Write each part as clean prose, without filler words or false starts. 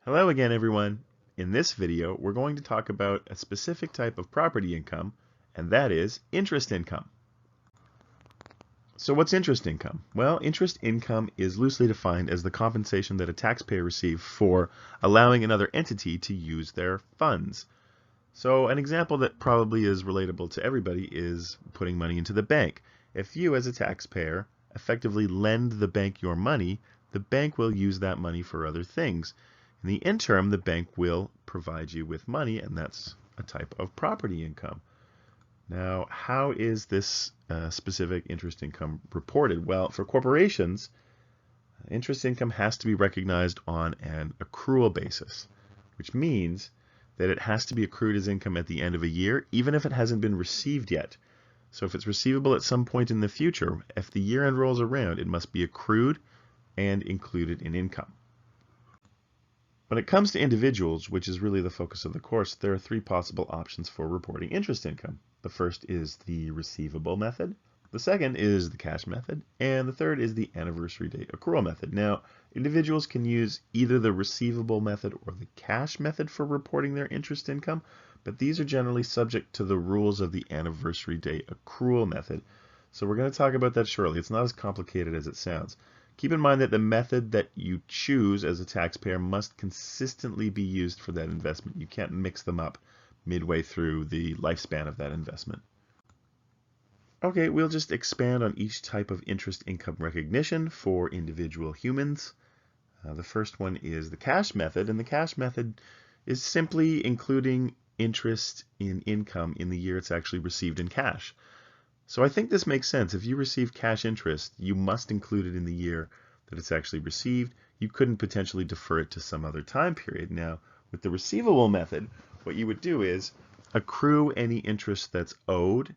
Hello again, everyone. In this video, we're going to talk about a specific type of property income, and that is interest income. So what's interest income? Well, interest income is loosely defined as the compensation that a taxpayer receives for allowing another entity to use their funds. So an example that probably is relatable to everybody is putting money into the bank. If you, as a taxpayer, effectively lend the bank your money, the bank will use that money for other things. In the interim, the bank will provide you with money, and that's a type of property income. Now, how is this specific interest income reported? Well, for corporations, interest income has to be recognized on an accrual basis, which means that it has to be accrued as income at the end of a year, even if it hasn't been received yet. So if it's receivable at some point in the future, if the year end rolls around, it must be accrued and included in income. When it comes to individuals, which is really the focus of the course, there are three possible options for reporting interest income. The first is the receivable method, the second is the cash method, and the third is the anniversary date accrual method. Now, individuals can use either the receivable method or the cash method for reporting their interest income, but these are generally subject to the rules of the anniversary date accrual method. So we're going to talk about that shortly. It's not as complicated as it sounds. Keep in mind that the method that you choose as a taxpayer must consistently be used for that investment. You can't mix them up midway through the lifespan of that investment. Okay, we'll just expand on each type of interest income recognition for individual humans. The first one is the cash method, and the cash method is simply including interest in income in the year it's actually received in cash. So I think this makes sense. If you receive cash interest, you must include it in the year that it's actually received. You couldn't potentially defer it to some other time period. Now, with the receivable method, what you would do is accrue any interest that's owed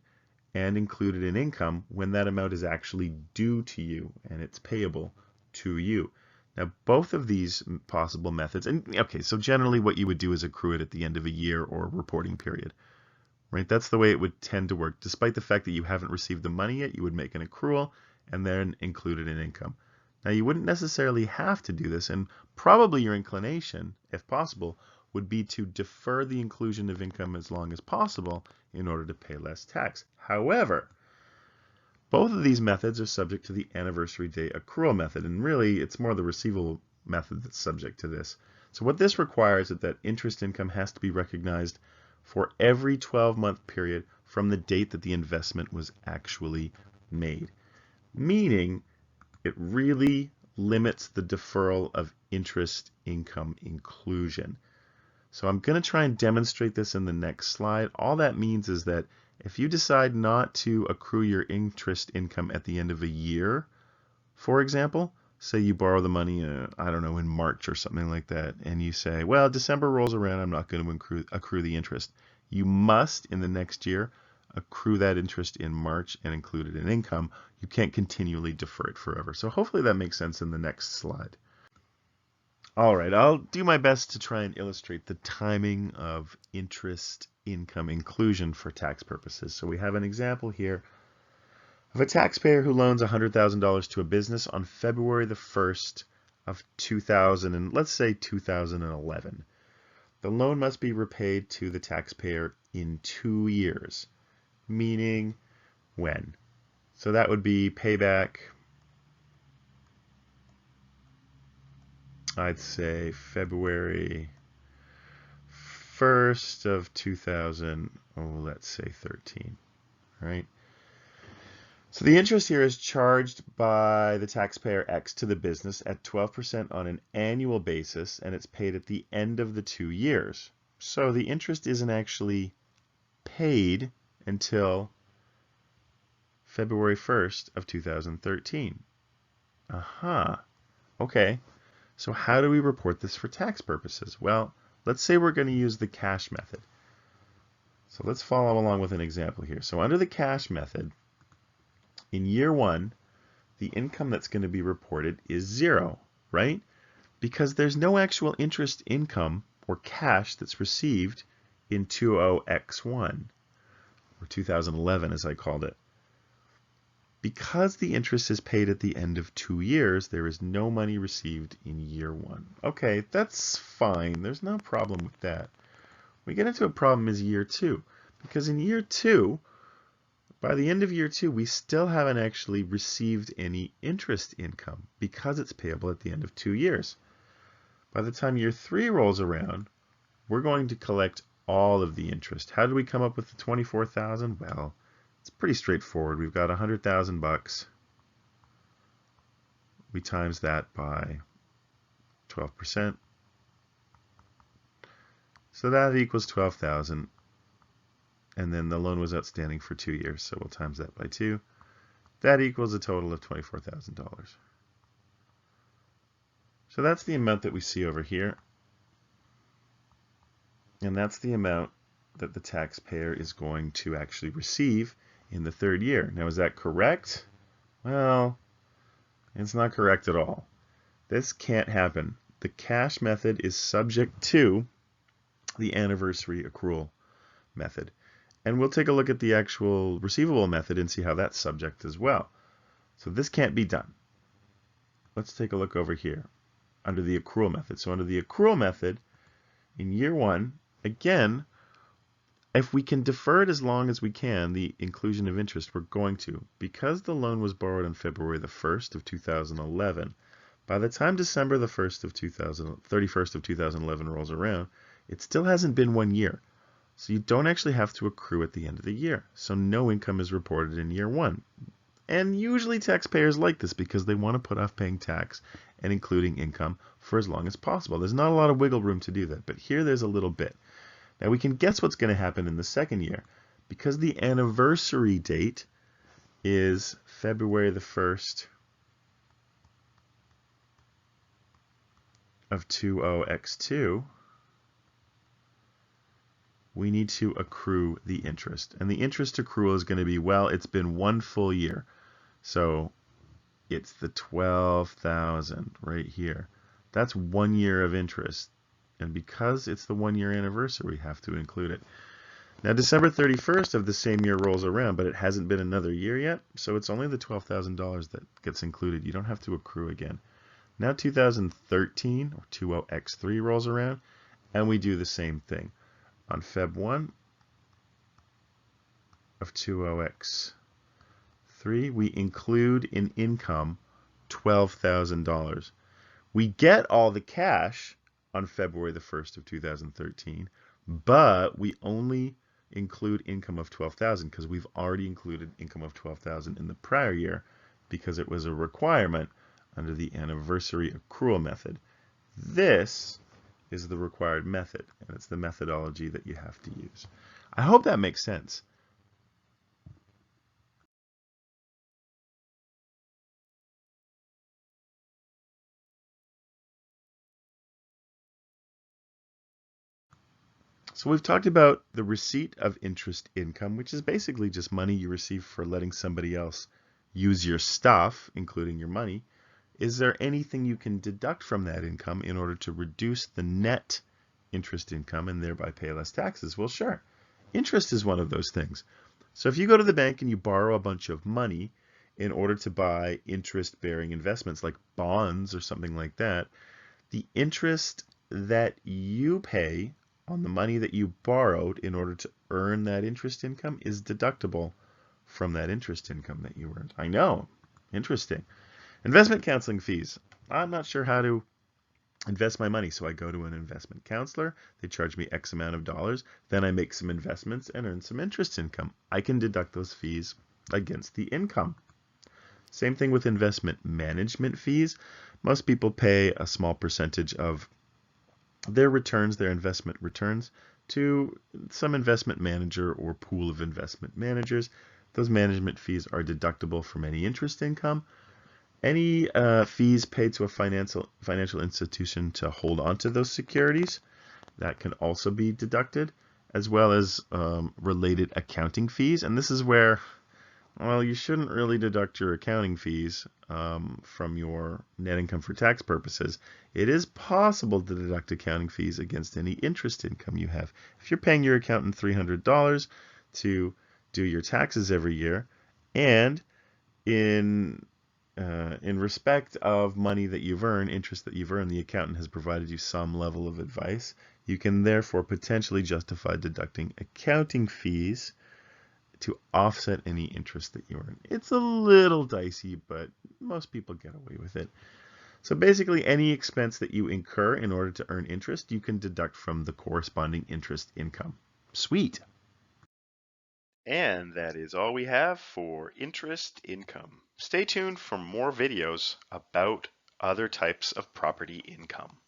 and include it in income when that amount is actually due to you and it's payable to you. Now, both of these possible methods, and okay, so generally what you would do is accrue it at the end of a year or reporting period. Right? That's the way it would tend to work. Despite the fact that you haven't received the money yet, you would make an accrual and then include it in income. Now, you wouldn't necessarily have to do this, and probably your inclination, if possible, would be to defer the inclusion of income as long as possible in order to pay less tax. However, both of these methods are subject to the anniversary date accrual method, and really it's more the receivable method that's subject to this. So what this requires is that interest income has to be recognized for every 12-month period from the date that the investment was actually made, meaning it really limits the deferral of interest income inclusion. So I'm going to try and demonstrate this in the next slide. All that means is that if you decide not to accrue your interest income at the end of a year, for example, say you borrow the money, I don't know, in March or something like that, and you say, well, December rolls around, I'm not going to accrue the interest. You must, in the next year, accrue that interest in March and include it in income. You can't continually defer it forever. So hopefully that makes sense in the next slide. All right, I'll do my best to try and illustrate the timing of interest income inclusion for tax purposes. So we have an example here of a taxpayer who loans $100,000 to a business on February the 1st of 2000, and let's say 2011. The loan must be repaid to the taxpayer in 2 years, meaning when? So that would be payback, I'd say February 1st of 2000, let's say 13, right? So the interest here is charged by the taxpayer X to the business at 12% on an annual basis, and it's paid at the end of the 2 years. So the interest isn't actually paid until February 1st of 2013. Okay. So how do we report this for tax purposes? Well, let's say we're going to use the cash method. So let's follow along with an example here. So under the cash method, in year one, the income that's going to be reported is 0, right? Because there's no actual interest income or cash that's received in 20X1, or 2011 as I called it. Because the interest is paid at the end of 2 years, there is no money received in year 1. Okay, that's fine. There's no problem with that. We get into a problem is year 2, because in year 2, by the end of year 2, we still haven't actually received any interest income because it's payable at the end of 2 years. By the time year 3 rolls around, we're going to collect all of the interest. How did we come up with the $24,000? Well, it's pretty straightforward. We've got $100,000. We times that by 12%. So that equals 12,000. And then the loan was outstanding for 2 years, so we'll times that by 2. That equals a total of $24,000. So that's the amount that we see over here. And that's the amount that the taxpayer is going to actually receive in the 3rd year. Now, is that correct? Well, it's not correct at all. This can't happen. The cash method is subject to the anniversary accrual method. And we'll take a look at the actual receivable method and see how that's subject as well. So this can't be done. Let's take a look over here under the accrual method. So under the accrual method, in year 1, again, if we can defer it as long as we can, the inclusion of interest, we're going to. Because the loan was borrowed on February the 1st of 2011, by the time December the 31st of 2011 rolls around, it still hasn't been 1 year. So you don't actually have to accrue at the end of the year. So no income is reported in year 1. And usually taxpayers like this because they want to put off paying tax and including income for as long as possible. There's not a lot of wiggle room to do that, but here there's a little bit. Now we can guess what's going to happen in the 2nd year. Because the anniversary date is February the 1st of 20x2, we need to accrue the interest. And the interest accrual is going to be, well, it's been 1 full year. So it's the 12,000 right here. That's 1 year of interest. And because it's the 1 year anniversary, we have to include it. Now December 31st of the same year rolls around, but it hasn't been another year yet. So it's only the $12,000 that gets included. You don't have to accrue again. Now 2013 or 20x3 rolls around, and we do the same thing. On Feb 1 of 20x3, we include in income $12,000. We get all the cash on February the 1st of 2013, but we only include income of $12,000 because we've already included income of $12,000 in the prior year because it was a requirement under the anniversary accrual method. This is the required method, and it's the methodology that you have to use. I hope that makes sense. So we've talked about the receipt of interest income, which is basically just money you receive for letting somebody else use your stuff, including your money. Is there anything you can deduct from that income in order to reduce the net interest income and thereby pay less taxes? Well, sure. Interest is one of those things. So if you go to the bank and you borrow a bunch of money in order to buy interest-bearing investments like bonds or something like that, the interest that you pay on the money that you borrowed in order to earn that interest income is deductible from that interest income that you earned. I know. Interesting. Investment counseling fees. I'm not sure how to invest my money, so I go to an investment counselor. They charge me X amount of dollars. Then I make some investments and earn some interest income. I can deduct those fees against the income. Same thing with investment management fees. Most people pay a small percentage of their returns, their investment returns, to some investment manager or pool of investment managers. Those management fees are deductible from any interest income. Any fees paid to a financial institution to hold onto those securities, that can also be deducted, as well as related accounting fees. And this is where, well, you shouldn't really deduct your accounting fees from your net income for tax purposes. It is possible to deduct accounting fees against any interest income you have. If you're paying your accountant $300 to do your taxes every year, and in respect of money that you've earned, interest that you've earned, the accountant has provided you some level of advice. You can therefore potentially justify deducting accounting fees to offset any interest that you earn. It's a little dicey, but most people get away with it. So basically, any expense that you incur in order to earn interest, you can deduct from the corresponding interest income. Sweet. And that is all we have for interest income. Stay tuned for more videos about other types of property income.